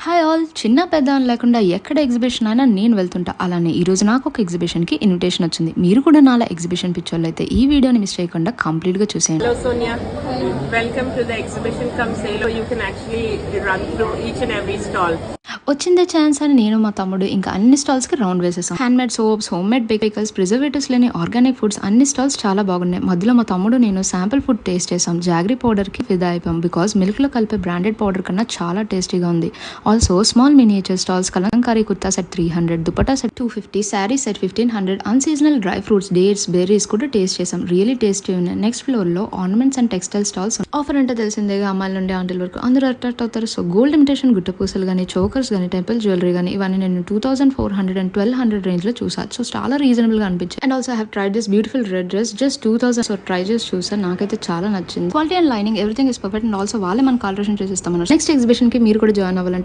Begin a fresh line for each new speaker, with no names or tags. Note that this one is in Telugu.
హాయ్ ఆల్, చిన్న పెద్ద అని లేకుండా ఎక్కడ ఎగ్జిబిషన్ అయినా నేను వెళ్తుంటా. అలానే ఈరోజు నాకు ఒక ఎగ్జిబిషన్కి ఇన్విటేషన్ వచ్చింది. మీరు కూడా నాలా ఎగ్జిబిషన్ పిచ్చోళ్ళు అయితే ఈ వీడియోని మిస్ చేయకుండా కంప్లీట్గా చూసేయండి.
Hello Sonia, welcome to the exhibition come sale. You can actually run through each and every stall.
వచ్చిందే ఛాన్స్ అని నేను మా తమ్ముడు ఇంకా అన్ని స్టాల్స్ కి రౌండ్ వేసేసాం. Hand made soaps, home made bakers, preservatives లేని ఆర్గానిక్ ఫుడ్స్, అన్ని స్టాల్స్ చాలా బాగున్నాయి. మధ్యలో మా తమ్ముడు నేను శాంపుల్ ఫుడ్ టేస్ట్ చేసాం. జాగ్రీ పౌడర్ కి ఫిదా అయిపోయాం. బికాస్ మిల్క్ లో కలిపే బ్రాండెడ్ పౌడర్ కన్నా చాలా టేస్టీగా ఉంది. Also small miniature stalls, Kalamkari kurta set 300, dupatta set 250, sari set 1500, unseasonal dry fruits, dates, berries కూడా టేస్ట్ చేసాం. రియలీ టేస్టీ ఉన్నాయి. నెక్స్ట్ ఫ్లోర్ లో ornaments and textile stalls. Offer అంటే తెలిసిందేగా, అమ్మాయిల నుండి ఆంటీల వరకు అందరూ అట్రాక్ట్ అవుతారు. సో గోల్డ్ ఇమిటేషన్ గుట్ట పూసలు కానీ, చోకర్స్ కానీ, టెంపుల్ జ్యువెలరీ కానీ, ఇవన్నీ నేను 2400 and 1200 రేంజ్ లో చూసాను. సో చాలా రీజనబుల్ గా అనిపించింది. And also have tried this beautiful red dress just 2000. So try చేసి చూసాను, నాకైతే చాలా నచ్చింది. Quality and lining everything is perfect. And also వాళ్ళే మనకు ఆల్టరేషన్ చేసిస్తామన్నారు. నెక్స్ట్ ఎగ్జిబిషన్ కి మీరు కూడా జాయిన్ అవ్వాలంటే